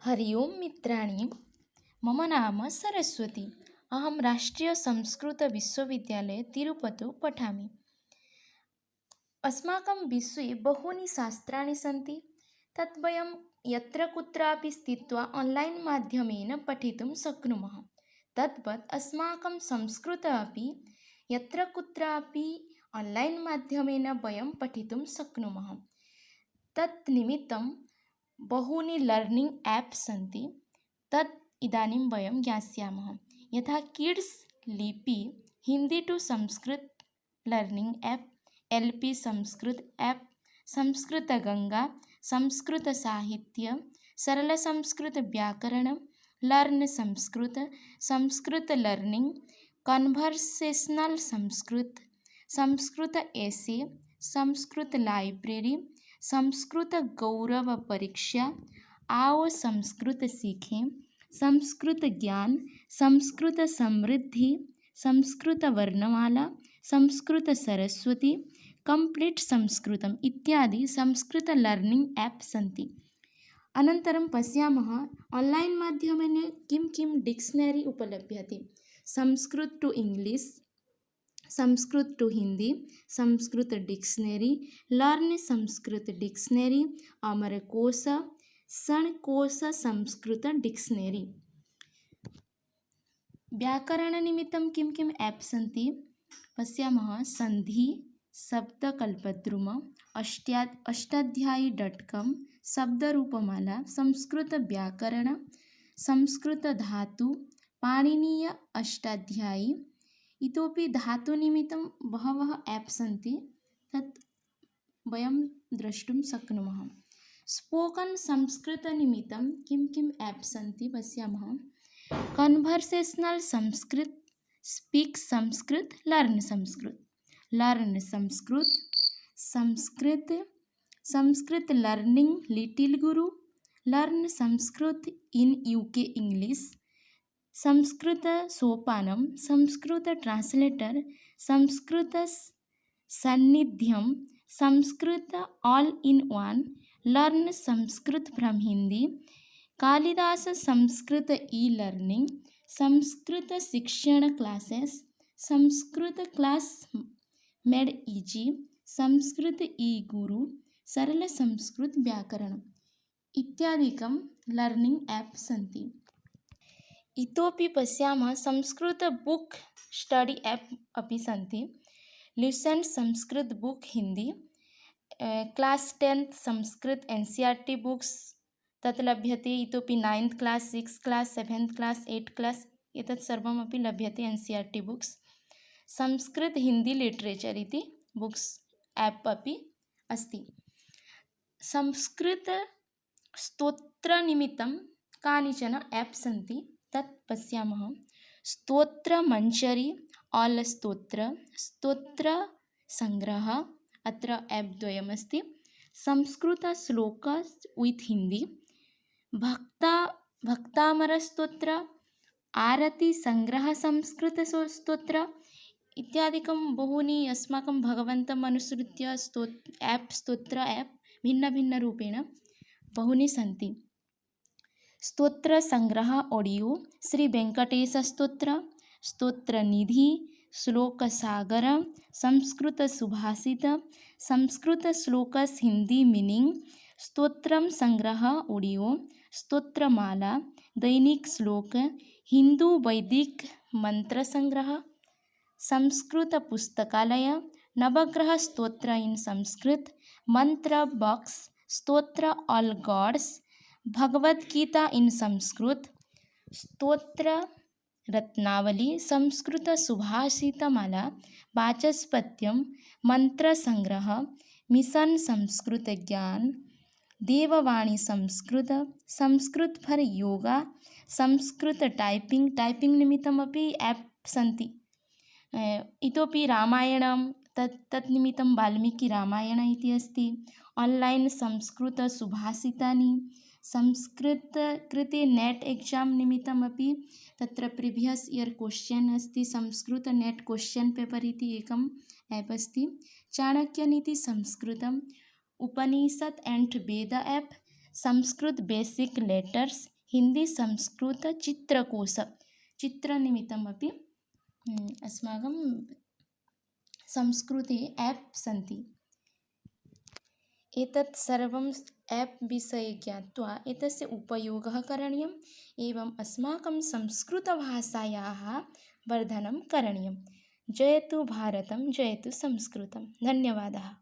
हरि ओं मित्राणि, मम नाम सरस्वती। अहं राष्ट्रीयसंस्कृतविश्वविद्यालये तिरुपतौ पठामि। अस्माकं विश्वे बहूनि शास्त्राणि सन्ति। तत् वयं यत्र कुत्रापि स्थित्वा आन्लैन् माध्यमेन पठितुं शक्नुमः। तद्वत् अस्माकं संस्कृतम् अपि यत्र कुत्रापि आन्लैन् माध्यमेन वयं पठितुं शक्नुमः। तत् निमित्तं बहूनि लर्निङ्ग् एप्स् सन्ति। तत् इदानीं वयं ज्ञास्यामः। यथा kids Lipi, Hindi to Sanskrit learning app, LP Sanskrit app, Sanskritganga, Sanskritsahitya, Saralsanskritvyakaran, learn Sanskrit, Sanskrit learning, conversational Sanskrit, Sanskrit essay, Sanskrit library, Sanskrit Gaurav Pariksha, Aao Sanskrit सीखें, संस्कृत ज्ञान, संस्कृत समृद्धि, संस्कृत वर्णमाला, संस्कृत सरस्वती, कंप्लीट संस्कृतम् इत्यादि संस्कृत लर्निङ्ग् एप् सन्ति। अनन्तरं पश्यामः आन्लैन् माध्यमेन किं किं डिक्शनरी उपलभ्यते। Sanskrit to English, Sanskrit to Hindi, Sanskrit dictionary, learn Sanskrit dictionary, Amarkosh, Shankosh Sanskrit dictionary. व्याकरणनिमित्तं किं किम् एप् सन्ति पश्यामः। सन्धि, शब्दकल्पद्रुम, अष्टाध्यायी.com, शब्दरूपमाला, संस्कृतव्याकरण, संस्कृतधातु, पाणिनीय अष्टाध्यायी। इतोपि धातुनिमित्तं बहवः एप् सन्ति। तत् वयं द्रष्टुं शक्नुमः। स्पोकन् संस्कृतनिमित्तं किं किम् एप् सन्ति पश्यामः। Conversational Sanskrit, speak Sanskrit, learn Sanskrit, learn Sanskrit, Sanskrit, Sanskrit learning little Guru, learn Sanskrit in UK English, Sanskrit Sopanam, Sanskrit translator, Sanskrit Sannidhyam, Sanskrit all in one, learn Sanskrit from Hindi, Kalidas Sanskrit e learning, Sanskrit Shikshan classes, Sanskrit class made easy, Sanskrit e Guru, Saral Sanskrit व्याकरण इत्यादिकं लर्निंग एप् सन्ति। इतोपि पश्यामः संस्कृत बुक स्टडी एप् अपि सन्ति। Listen Sanskrit book Hindi, class 10th Sanskrit NCERT books तत् लभ्यते। इतोपि 9th class, 6th class, 7th class, 8th class एतत् सर्वमपि लभ्यते NCERT books. Sanskrit Hindi literature इति बुक्स एप् अपि अस्ति। संस्कृत स्तोत्रनिमित्तं कानिचन एप् सन्ति। तत् पश्यामः। स्तोत्रमञ्जरी, आल् स्तोत्र, स्तोत्रसङ्ग्रह, अत्र एप् द्वयमस्ति। संस्कृतश्लोक वित् हिंदी, भक्तामरस्तोत्र, आरती संग्रह संस्कृत स्तोत्र इत्यादिकं बहूनि अस्माकं भगवन्तम् अनुसृत्य स्तोत्र एप् भिन्नभिन्नरूपेण बहूनि सन्ति। स्तोत्रसङ्ग्रह ऑडियो, श्री वेङ्कटेशस्तोत्र, स्तोत्रनिधि, श्लोकसागर, संस्कृत सुभाषित, संस्कृत श्लोकस् हिंदी मीनिंग, स्तोत्रम संग्रह ऑडियो, स्तोत्रमाला, दैनिक श्लोक, हिंदू वैदिक मंत्र संग्रह, संस्कृत पुस्तकालय, नवग्रह स्तोत्र इन संस्कृत, मंत्र बॉक्स, स्तोत्र ऑल गॉड्स, भगवद गीता इन संस्कृत, स्तोत्र रत्नावली, संस्कृत सुभाषितमाला, वाचस्पत्यम, मंत्र संग्रह, mission Sanskrit Gyan, Devvani Sanskrit, Sanskrit for yoga, Sanskrit typing निमित्तमपि एप् सन्ति। इतोपि रामायणं तन्निमित्तं वाल्मीकिरामायण इति अस्ति। ऑनलाइन संस्कृत सुभाषितानि, संस्कृत कृते नेट एग्जाम निमित्तमपि तत्र प्रीवियस् इयर् क्वेश्चन अस्ति। संस्कृत नेट क्वेश्चन पेपर इति एकम् एप् अस्ति। चाणक्यनीति संस्कृतम्, Upanishad and Veda app, Sanskrit basic letters, Hindi Sanskrit Chitrakosh, चित्रनिमित्तमपि अस्माकं संस्कृते एप् सन्ति। एतत् सर्वं एप् विषये ज्ञात्वा एतस्य उपयोगः करणीयम्, एवम् अस्माकं संस्कृतभाषायाः वर्धनं करणीयं। जयतु भारतं, जयतु संस्कृतं। धन्यवादः।